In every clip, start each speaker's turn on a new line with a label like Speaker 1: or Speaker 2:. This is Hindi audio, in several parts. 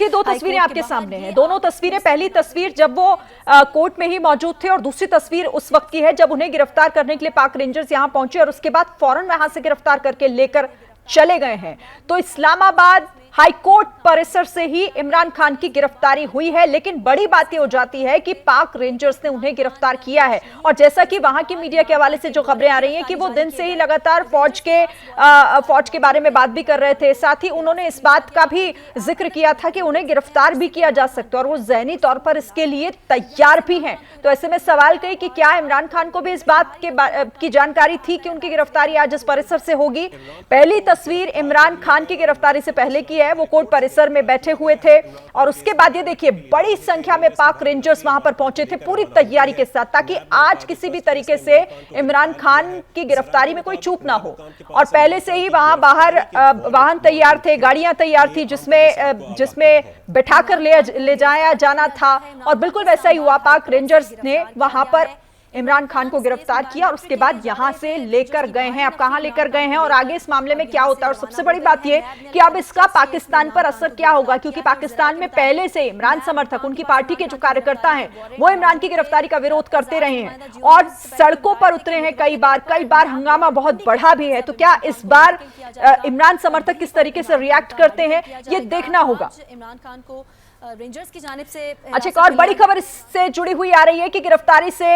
Speaker 1: ये दो तस्वीरें आपके सामने हैं। दोनों तस्वीरें, पहली तस्वीर जब वो कोर्ट में ही मौजूद थे और दूसरी तस्वीर उस वक्त की है जब उन्हें गिरफ्तार करने के लिए पाक रेंजर्स यहां पहुंचे और उसके बाद फौरन वहां से गिरफ्तार करके लेकर चले गए हैं। तो इस्लामाबाद हाईकोर्ट परिसर से ही इमरान खान की गिरफ्तारी हुई है, लेकिन बड़ी बात यह हो जाती है कि पाक रेंजर्स ने उन्हें गिरफ्तार किया है। और जैसा कि वहां की मीडिया के हवाले से जो खबरें आ रही हैं कि वो दिन से ही लगातार फौज के बारे में बात भी कर रहे थे, साथ ही उन्होंने इस बात का भी जिक्र किया था कि उन्हें गिरफ्तार भी किया जा सकता है और वो ज़हनी तौर पर इसके लिए तैयार भी हैं। तो ऐसे में सवाल कई कि क्या इमरान खान को भी इस बात की जानकारी थी कि उनकी गिरफ्तारी आज इस परिसर से होगी। पहली तस्वीर इमरान खान की गिरफ्तारी से पहले की है, वो कोर्ट परिसर में बैठे हुए थे और उसके बाद ये देखिए बड़ी संख्या में पाक रेंजर्स वहां पर पहुंचे थे पूरी तैयारी के साथ, ताकि आज किसी भी तरीके से इमरान खान की गिरफ्तारी में कोई चूक ना हो। और पहले से ही वहां बाहर वाहन तैयार थे, गाड़ियां तैयार थी जिसमें बिठाकर ले जाया जाना था और बिल्कुल वैसा ही हुआ। पाक रेंजर्स ने वहां पर इमरान खान को गिरफ्तार किया और उसके बाद यहां से लेकर गए हैं। अब कहां लेकर गए हैं और आगे इस मामले में क्या होता है, और सबसे बड़ी बात यह कि अब इसका पाकिस्तान पर असर क्या होगा, क्योंकि पाकिस्तान में पहले से इमरान समर्थक, उनकी पार्टी के जो कार्यकर्ता हैं, वो इमरान की गिरफ्तारी का विरोध करते रहे हैं और सड़कों पर उतरे हैं कई बार हंगामा बहुत बढ़ा भी है। तो क्या इस बार इमरान समर्थक किस तरीके से रिएक्ट करते हैं, ये देखना होगा।
Speaker 2: इमरान खान को रेंजर्स की जानिब से
Speaker 1: अच्छा, एक और बड़ी खबर इससे जुड़ी हुई आ रही है कि गिरफ्तारी से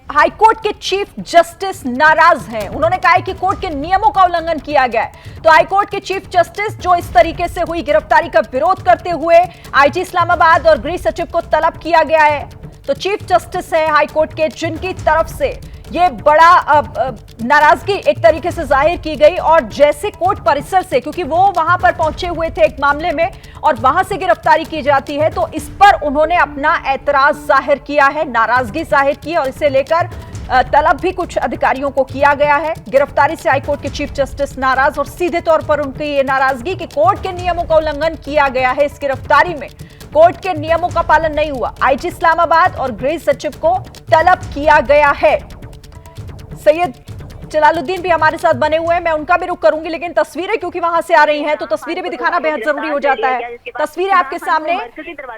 Speaker 1: हाईकोर्ट के चीफ जस्टिस नाराज हैं। उन्होंने कहा है कि कोर्ट के नियमों का उल्लंघन किया गया है। तो हाईकोर्ट के चीफ जस्टिस जो इस तरीके से हुई गिरफ्तारी का विरोध करते हुए आईजी इस्लामाबाद और गृह सचिव को तलब किया गया है। तो चीफ जस्टिस है हाईकोर्ट के, जिनकी तरफ से ये बड़ा नाराजगी एक तरीके से जाहिर की गई और जैसे कोर्ट परिसर से, क्योंकि वो वहां पर पहुंचे हुए थे एक मामले में और वहां से गिरफ्तारी की जाती है, तो इस पर उन्होंने अपना ऐतराज जाहिर किया है, नाराजगी जाहिर की और इसे लेकर तलब भी कुछ अधिकारियों को किया गया है। गिरफ्तारी से हाईकोर्ट के चीफ जस्टिस नाराज और सीधे तौर पर उनकी ये नाराजगी कि कोर्ट के नियमों का उल्लंघन किया गया है। इस गिरफ्तारी में कोर्ट के नियमों का पालन नहीं हुआ। आईजी इस्लामाबाद और गृह सचिव को तलब किया गया है। सैयद जलालुद्दीन भी हमारे साथ बने हुए हैं, मैं उनका भी रुख करूंगी, लेकिन तस्वीरें क्योंकि वहां से आ रही हैं तो तस्वीरें भी दिखाना बेहद जरूरी हो जाता है। तस्वीरें आपके सामने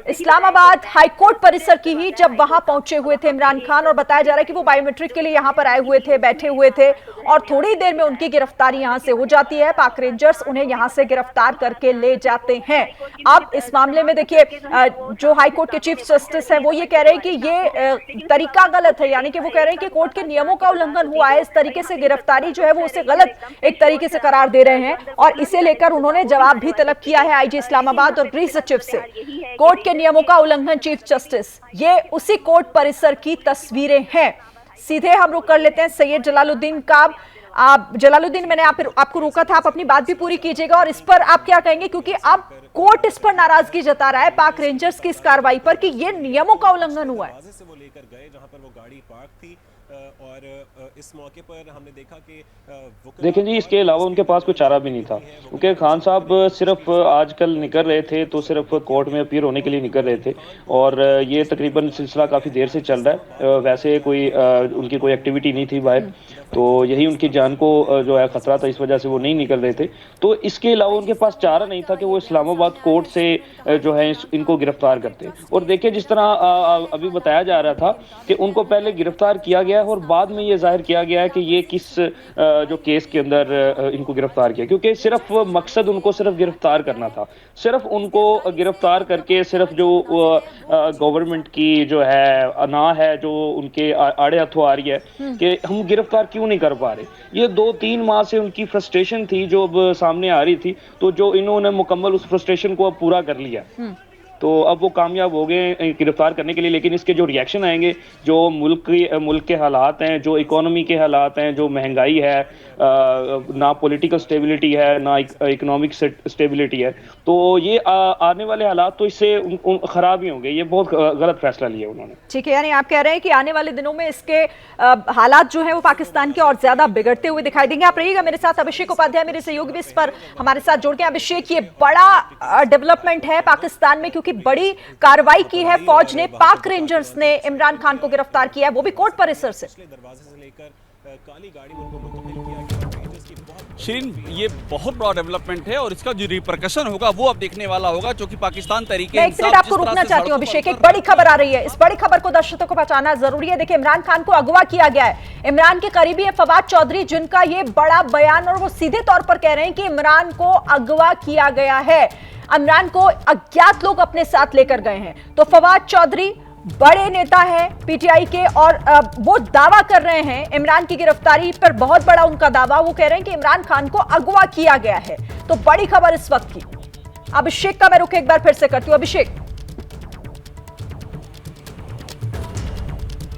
Speaker 1: इस्लामाबाद हाईकोर्ट परिसर की ही, जब वहां पहुंचे हुए थे इमरान खान और बताया जा रहा है कि वो बायोमेट्रिक के लिए यहां पर आए हुए थे, बैठे हुए थे और थोड़ी देर में उनकी गिरफ्तारी यहां से हो जाती है। पाक रेंजर्स उन्हें यहां से गिरफ्तार करके ले जाते हैं। अब इस मामले में देखिए जो हाईकोर्ट के चीफ जस्टिस है वो ये कह रहे हैं कि ये तरीका गलत है, यानी कि वो कह रहे हैं कि कोर्ट के नियमों का उल्लंघन हुआ है, इस तरीके से गिरफ्तारी जो है वो उसे गलत एक तरीके से करार दे रहे हैं और इसे लेकर उन्होंने जवाब भी तलब किया है आईजी इस्लामाबाद और गृह सचिव से। कोर्ट के नियमों का उल्लंघन चीफ जस्टिस, ये उसी कोर्ट परिसर की तस्वीरें हैं। सीधे हम रुक कर लेते हैं सैयद जलालुद्दीन का। आप जलालुद्दीन, मैंने आपको रोका था, आप अपनी बात भी पूरी कीजिएगा और इस पर आप क्या कहेंगे, क्योंकि अब कोर्ट इस पर नाराजगी जता रहा है पाक रेंजर्स की इस कार्रवाई पर कि ये नियमों का उल्लंघन हुआ है।
Speaker 3: और इस मौके पर हमने देखा कि
Speaker 4: देखिए जी, इसके अलावा उनके पास कोई चारा भी नहीं था, क्योंकि खान साहब सिर्फ आजकल निकल रहे थे तो सिर्फ कोर्ट में अपीयर होने के लिए निकल रहे थे और ये तकरीबन सिलसिला काफ़ी देर से चल रहा है। वैसे कोई उनकी कोई एक्टिविटी नहीं थी बाहर, तो यही उनकी जान को जो है खतरा था, इस वजह से वो नहीं निकल रहे थे। तो इसके अलावा उनके पास चारा नहीं था कि वो इस्लामाबाद कोर्ट से जो है इनको गिरफ्तार करते। और देखिए जिस तरह अभी बताया जा रहा था कि उनको पहले गिरफ्तार किया गया है और बाद में ये जाहिर किया गया है कि ये किस जो केस के अंदर इनको गिरफ्तार किया, क्योंकि सिर्फ मकसद उनको सिर्फ गिरफ्तार करना था। सिर्फ उनको गिरफ्तार करके सिर्फ जो गवर्नमेंट की जो है अना है जो उनके आड़े हथों आ रही है कि हम गिरफ्तार क्यों नहीं कर पा रहे, ये 2-3 माह से उनकी फ्रस्ट्रेशन थी जो अब सामने आ रही थी, तो जो इन्होंने मुकम्मल उस फ्रस्ट्रेशन को अब पूरा कर लिया। तो अब वो कामयाब हो गए गिरफ्तार करने के लिए। लेकिन इसके जो रिएक्शन आएंगे, जो मुल्क के हालात हैं, जो इकोनॉमी के हालात हैं, जो महंगाई है, ना पॉलिटिकल स्टेबिलिटी है ना इकोनॉमिक स्टेबिलिटी है, तो ये आने वाले हालात तो इससे खराब ही होंगे। ये बहुत गलत फैसला लिया उन्होंने।
Speaker 1: ठीक है, यानी आप कह रहे हैं कि आने वाले दिनों में इसके हालात जो है वो पाकिस्तान के और ज्यादा बिगड़ते हुए दिखाई देंगे। आप रहिएगा मेरे साथ, अभिषेक उपाध्याय मेरे सहयोगी भी इस पर हमारे साथ जुड़ गए। अभिषेक, ये बड़ा डेवलपमेंट है पाकिस्तान में, क्योंकि बड़ी कार्रवाई की है फौज ने, पाक रेंजर्स ने इमरान खान को गिरफ्तार किया है, वो भी कोर्ट परिसर से।
Speaker 3: दरवाजे से लेकर काली गाड़ी में उनको मुंतकिल किया गया। रेंजर्स की बहुत
Speaker 5: शिरीन, ये बहुत बड़ा डेवलपमेंट है और इसका जो रिपरकशन होगा वो अब देखने वाला होगा, क्योंकि पाकिस्तान तरीके
Speaker 1: मैं एक मिनट आपको रोकना चाहती हूँ अभिषेक, एक बड़ी खबर आ रही है। इस बड़ी खबर को दर्शकों को पहचानना जरूरी है। देखिए, इमरान खान को अगवा किया गया है। इमरान के करीबी है फवाद चौधरी, जिनका ये बड़ा बयान, और वो सीधे तौर पर कह रहे हैं कि इमरान को अगवा किया गया है। इमरान को अज्ञात लोग अपने साथ लेकर गए हैं। तो फवाद चौधरी बड़े नेता है पीटीआई के, और वो दावा कर रहे हैं इमरान की गिरफ्तारी पर, बहुत बड़ा उनका दावा। वो कह रहे हैं कि इमरान खान को अगवा किया गया है। तो बड़ी खबर इस वक्त की। अभिषेक का मैं रुख एक बार फिर से करती हूं। अभिषेक,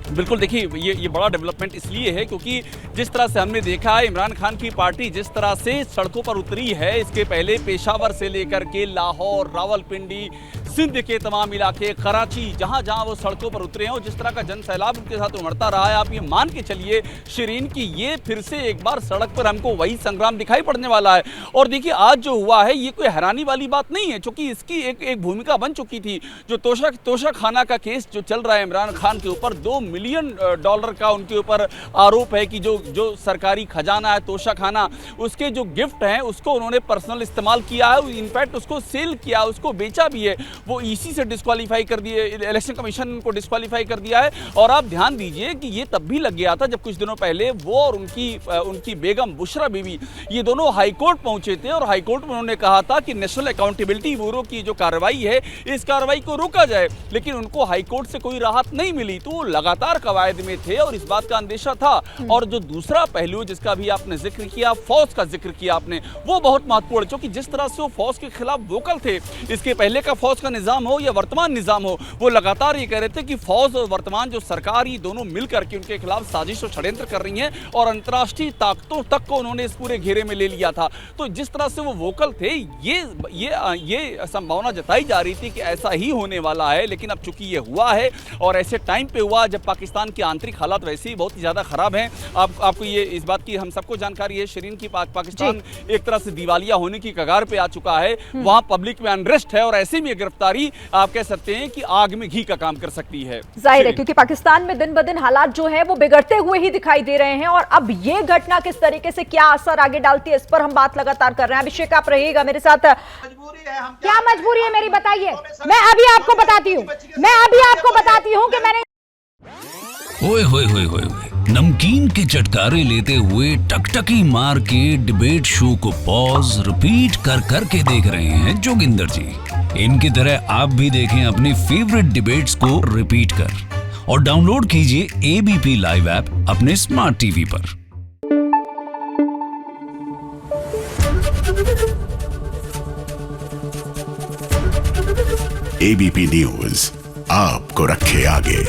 Speaker 5: बिल्कुल, देखिए ये बड़ा डेवलपमेंट इसलिए है क्योंकि जिस तरह से हमने देखा है इमरान खान की पार्टी जिस तरह से सड़कों पर उतरी है, इसके पहले पेशावर से लेकर के लाहौर, रावलपिंडी, सिंध के तमाम इलाके, कराची, जहां जहां वो सड़कों पर उतरे हैं और जिस तरह का जन सैलाब उनके साथ उमड़ता रहा है, आप ये मान के चलिए शिरीन की ये फिर से एक बार सड़क पर हमको वही संग्राम दिखाई पड़ने वाला है। और देखिए, आज जो हुआ है ये कोई हैरानी वाली बात नहीं है, क्योंकि इसकी एक भूमिका बन चुकी थी। जो तोशा खाना का केस जो चल रहा है इमरान खान के ऊपर, $2 मिलियन का उनके ऊपर आरोप है कि जो सरकारी खजाना है तोशा खाना, उसके जो गिफ्ट हैं उसको उन्होंने पर्सनल इस्तेमाल किया है, इनफैक्ट उसको सेल किया, उसको बेचा भी है। वो ईसी से डिस्क्वालीफाई कर दिए, इलेक्शन कमीशन को डिस्क्वालीफाई कर दिया है। और आप ध्यान दीजिए कि ये तब भी लग गया था जब कुछ दिनों पहले वो और उनकी बेगम बुशरा बीवी, ये दोनों हाईकोर्ट पहुंचे थे और हाईकोर्ट में उन्होंने कहा था कि नेशनल अकाउंटेबिलिटी ब्यूरो की जो कार्रवाई है, इस कार्रवाई को रोका जाए। लेकिन उनको हाईकोर्ट से कोई राहत नहीं मिली, तो वो लगातार कवायद में थे और इस बात का अंदेशा था। और जो दूसरा पहलू जिसका भी आपने जिक्र किया, फौज का जिक्र किया आपने, वो बहुत महत्वपूर्ण, क्योंकि जिस तरह से वो फौज के खिलाफ वोकल थे, इसके पहले का फौज का निजाम हो या वर्तमान निजाम हो, वो लगातार ये कह रहे थे कि फौज और वर्तमान जो सरकार, ये दोनों मिलकर के उनके खिलाफ साजिश और षड्यंत्र कर रही हैं और अंतर्राष्ट्रीय ताकतों तक को उन्होंने इस पूरे घेरे में ले लिया था। तो जिस तरह से वो वोकल थे, ये संभावना जताई जा रही थी कि ऐसा ही होने वाला है। लेकिन अब चूंकि ये हुआ है और ऐसे टाइम पे हुआ जब पाकिस्तान की आंतरिक हालात वैसे ही बहुत ही ज्यादा खराब हैं। आपको ये इस बात की हम सबको जानकारी है शिरीन की, पाकिस्तान एक तरह से दिवालिया होने की कगार पे आ चुका है। वहां पब्लिक में अनरेस्ट है और ऐसे में गिरफ्तारी आप कह सकते हैं कि आग में घी का काम कर सकती है।
Speaker 1: जाहिर है, क्योंकि पाकिस्तान में दिन ब दिन हालात जो हैं वो बिगड़ते हुए ही दिखाई दे रहे हैं, और अब ये घटना किस तरीके से क्या असर आगे डालती है, इस पर हम बात लगातार कर रहे हैं। अभिषेक, आप रहिएगा मेरे साथ।
Speaker 6: क्या मजबूरी है मेरी, बताइए। मैं अभी आपको बताती हूँ कि मैंने
Speaker 7: ओए होए होए होए, नमकीन के चटकारे लेते हुए टकटकी मार के डिबेट शो को पॉज रिपीट कर करके देख रहे हैं जोगिंदर जी। इनकी तरह आप भी देखें अपनी फेवरेट डिबेट्स को रिपीट कर और डाउनलोड कीजिए एबीपी लाइव ऐप अपने स्मार्ट टीवी पर।
Speaker 8: एबीपी न्यूज आपको रखे आगे।